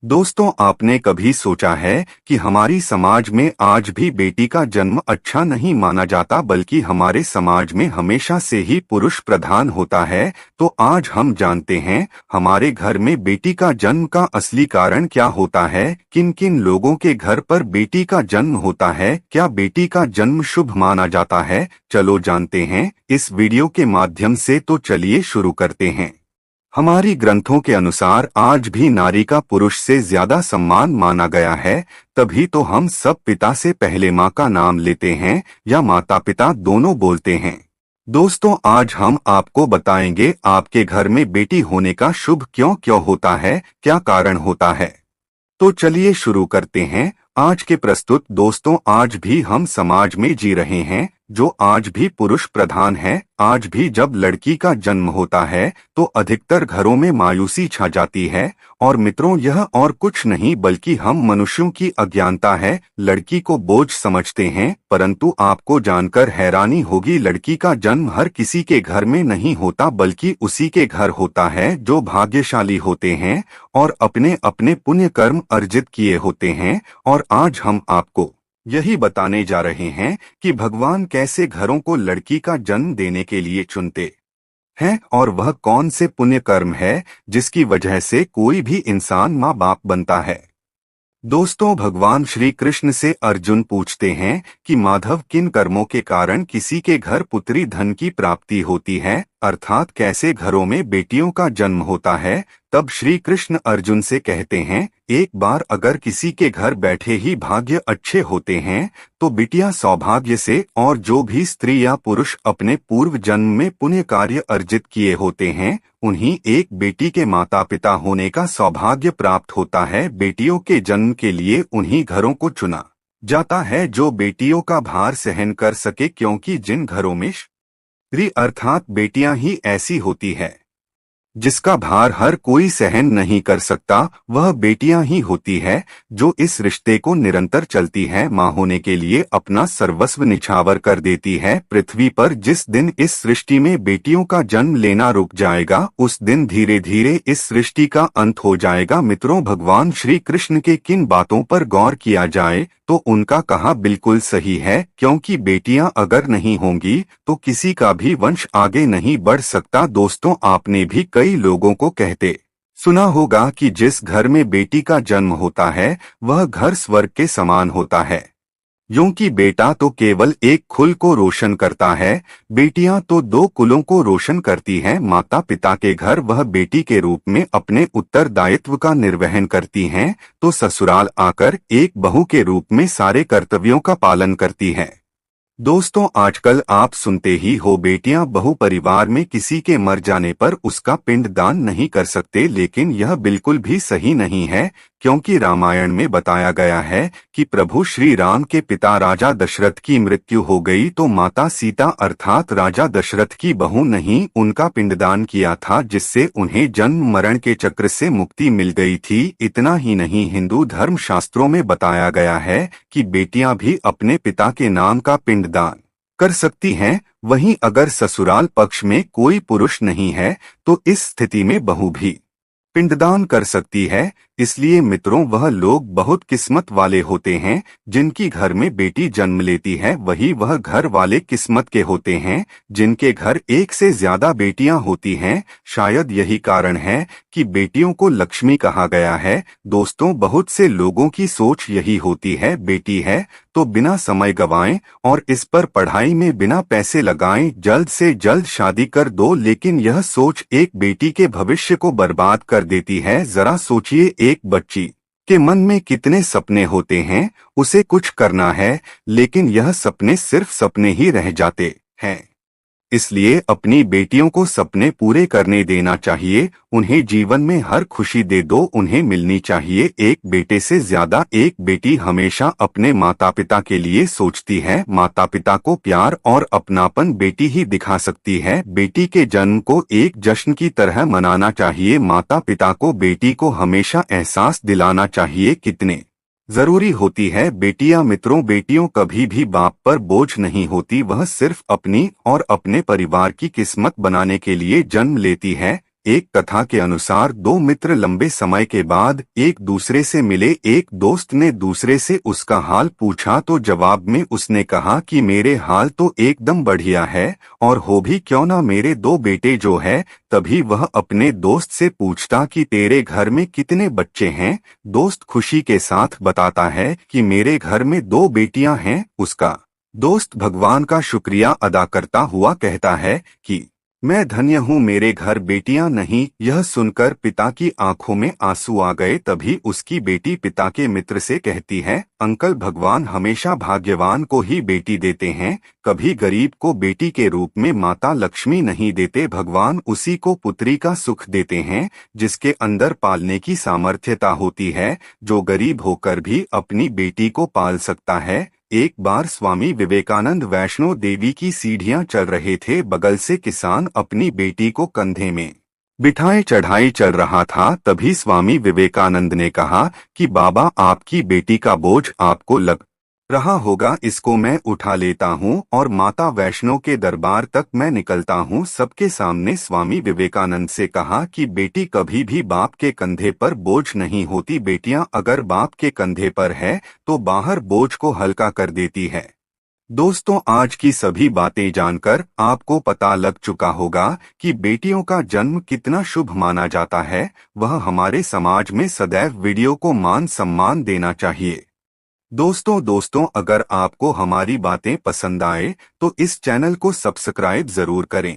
दोस्तों, आपने कभी सोचा है कि हमारी समाज में आज भी बेटी का जन्म अच्छा नहीं माना जाता, बल्कि हमारे समाज में हमेशा से ही पुरुष प्रधान होता है। तो आज हम जानते हैं हमारे घर में बेटी का जन्म का असली कारण क्या होता है, किन किन लोगों के घर पर बेटी का जन्म होता है, क्या बेटी का जन्म शुभ माना जाता है। चलो जानते हैं इस वीडियो के माध्यम से। तो चलिए शुरू करते हैं। हमारी ग्रंथों के अनुसार आज भी नारी का पुरुष से ज्यादा सम्मान माना गया है। तभी तो हम सब पिता से पहले माँ का नाम लेते हैं या माता पिता दोनों बोलते हैं। दोस्तों, आज हम आपको बताएंगे आपके घर में बेटी होने का शुभ क्यों क्यों होता है, क्या कारण होता है। तो चलिए शुरू करते हैं। आज के प्रस्तुत दोस्तों, आज भी हम समाज में जी रहे हैं जो आज भी पुरुष प्रधान है। आज भी जब लड़की का जन्म होता है तो अधिकतर घरों में मायूसी छा जाती है। और मित्रों, यह और कुछ नहीं बल्कि हम मनुष्यों की अज्ञानता है। लड़की को बोझ समझते हैं, परंतु आपको जानकर हैरानी होगी, लड़की का जन्म हर किसी के घर में नहीं होता, बल्कि उसी के घर होता है जो भाग्यशाली होते हैं और अपने अपने पुण्य कर्म अर्जित किए होते हैं। और आज हम आपको यही बताने जा रहे हैं कि भगवान कैसे घरों को लड़की का जन्म देने के लिए चुनते हैं और वह कौन से पुण्य कर्म है जिसकी वजह से कोई भी इंसान माँ बाप बनता है। दोस्तों, भगवान श्री कृष्ण से अर्जुन पूछते हैं कि माधव, किन कर्मों के कारण किसी के घर पुत्री धन की प्राप्ति होती है, अर्थात कैसे घरों में बेटियों का जन्म होता है। तब श्री कृष्ण अर्जुन से कहते हैं, एक बार अगर किसी के घर बैठे ही भाग्य अच्छे होते हैं तो बिटिया सौभाग्य से, और जो भी स्त्री या पुरुष अपने पूर्व जन्म में पुण्य कार्य अर्जित किए होते हैं उन्हीं एक बेटी के माता पिता होने का सौभाग्य प्राप्त होता है। बेटियों के जन्म के लिए उन्हीं घरों को चुना जाता है जो बेटियों का भार सहन कर सके, क्योंकि जिन घरों में स्त्री अर्थात बेटियां ही ऐसी होती है जिसका भार हर कोई सहन नहीं कर सकता, वह बेटियां ही होती है जो इस रिश्ते को निरंतर चलती है मां होने के लिए अपना सर्वस्व निछावर कर देती है। पृथ्वी पर जिस दिन इस सृष्टि में बेटियों का जन्म लेना रुक जाएगा, उस दिन धीरे धीरे इस सृष्टि का अंत हो जाएगा। मित्रों, भगवान श्री कृष्ण के किन बातों पर गौर किया जाए तो उनका कहा बिल्कुल सही है, क्योंकि बेटियां अगर नहीं होंगी तो किसी का भी वंश आगे नहीं बढ़ सकता। दोस्तों, आपने भी कई लोगों को कहते सुना होगा कि जिस घर में बेटी का जन्म होता है वह घर स्वर्ग के समान होता है, क्योंकि बेटा तो केवल एक कुल को रोशन करता है, बेटियां तो दो कुलों को रोशन करती हैं। माता पिता के घर वह बेटी के रूप में अपने उत्तरदायित्व का निर्वहन करती हैं, तो ससुराल आकर एक बहू के रूप में सारे कर्तव्यों का पालन करती हैं। दोस्तों, आजकल आप सुनते ही हो बेटियां बहु परिवार में किसी के मर जाने पर उसका पिंडदान नहीं कर सकते, लेकिन यह बिल्कुल भी सही नहीं है, क्योंकि रामायण में बताया गया है कि प्रभु श्री राम के पिता राजा दशरथ की मृत्यु हो गई तो माता सीता अर्थात राजा दशरथ की बहू ने ही उनका पिंडदान किया था, जिससे उन्हें जन्म मरण के चक्र से मुक्ति मिल गई थी। इतना ही नहीं, हिंदू धर्म शास्त्रों में बताया गया है कि बेटियां भी अपने पिता के नाम का पिंडदान कर सकती हैं। वहीं अगर ससुराल पक्ष में कोई पुरुष नहीं है तो इस स्थिति में बहू भी पिंडदान कर सकती है। इसलिए मित्रों, वह लोग बहुत किस्मत वाले होते हैं जिनकी घर में बेटी जन्म लेती है, वही वह घर वाले किस्मत के होते हैं जिनके घर एक से ज्यादा बेटियां होती हैं। शायद यही कारण है कि बेटियों को लक्ष्मी कहा गया है। दोस्तों, बहुत से लोगों की सोच यही होती है, बेटी है तो बिना समय गवाएं और इस पर पढ़ाई में बिना पैसे लगाएं जल्द से जल्द शादी कर दो, लेकिन यह सोच एक बेटी के भविष्य को बर्बाद कर देती है। जरा सोचिए, एक बच्ची के मन में कितने सपने होते हैं, उसे कुछ करना है लेकिन यह सपने सिर्फ सपने ही रह जाते हैं। इसलिए अपनी बेटियों को सपने पूरे करने देना चाहिए, उन्हें जीवन में हर खुशी दे दो, उन्हें मिलनी चाहिए। एक बेटे से ज्यादा एक बेटी हमेशा अपने माता पिता के लिए सोचती है। माता पिता को प्यार और अपनापन बेटी ही दिखा सकती है। बेटी के जन्म को एक जश्न की तरह मनाना चाहिए। माता पिता को बेटी को हमेशा एहसास दिलाना चाहिए कितने जरूरी होती है बेटियां। मित्रों, बेटियों कभी भी बाप पर बोझ नहीं होती, वह सिर्फ अपनी और अपने परिवार की किस्मत बनाने के लिए जन्म लेती है। एक कथा के अनुसार दो मित्र लंबे समय के बाद एक दूसरे से मिले। एक दोस्त ने दूसरे से उसका हाल पूछा तो जवाब में उसने कहा कि मेरे हाल तो एकदम बढ़िया है, और हो भी क्यों ना मेरे दो बेटे जो है। तभी वह अपने दोस्त से पूछता कि तेरे घर में कितने बच्चे हैं। दोस्त खुशी के साथ बताता है कि मेरे घर में दो बेटियां हैं। उसका दोस्त भगवान का शुक्रिया अदा करता हुआ कहता है कि मैं धन्य हूँ, मेरे घर बेटियां नहीं। यह सुनकर पिता की आंखों में आंसू आ गए। तभी उसकी बेटी पिता के मित्र से कहती है, अंकल, भगवान हमेशा भाग्यवान को ही बेटी देते हैं, कभी गरीब को बेटी के रूप में माता लक्ष्मी नहीं देते। भगवान उसी को पुत्री का सुख देते हैं जिसके अंदर पालने की सामर्थ्यता होती है, जो गरीब होकर भी अपनी बेटी को पाल सकता है। एक बार स्वामी विवेकानंद वैष्णो देवी की सीढ़ियां चल रहे थे। बगल से किसान अपनी बेटी को कंधे में बिठाए चढ़ाई चल रहा था। तभी स्वामी विवेकानंद ने कहा कि बाबा, आपकी बेटी का बोझ आपको लग रहा होगा, इसको मैं उठा लेता हूँ और माता वैष्णो के दरबार तक मैं निकलता हूँ। सबके सामने स्वामी विवेकानंद से कहा कि बेटी कभी भी बाप के कंधे पर बोझ नहीं होती। बेटियां अगर बाप के कंधे पर है तो बाहर बोझ को हल्का कर देती है। दोस्तों, आज की सभी बातें जानकर आपको पता लग चुका होगा कि बेटियों का जन्म कितना शुभ माना जाता है। वह हमारे समाज में सदैव वीडियो को मान सम्मान देना चाहिए। दोस्तों, अगर आपको हमारी बातें पसंद आए तो इस चैनल को सब्सक्राइब जरूर करें।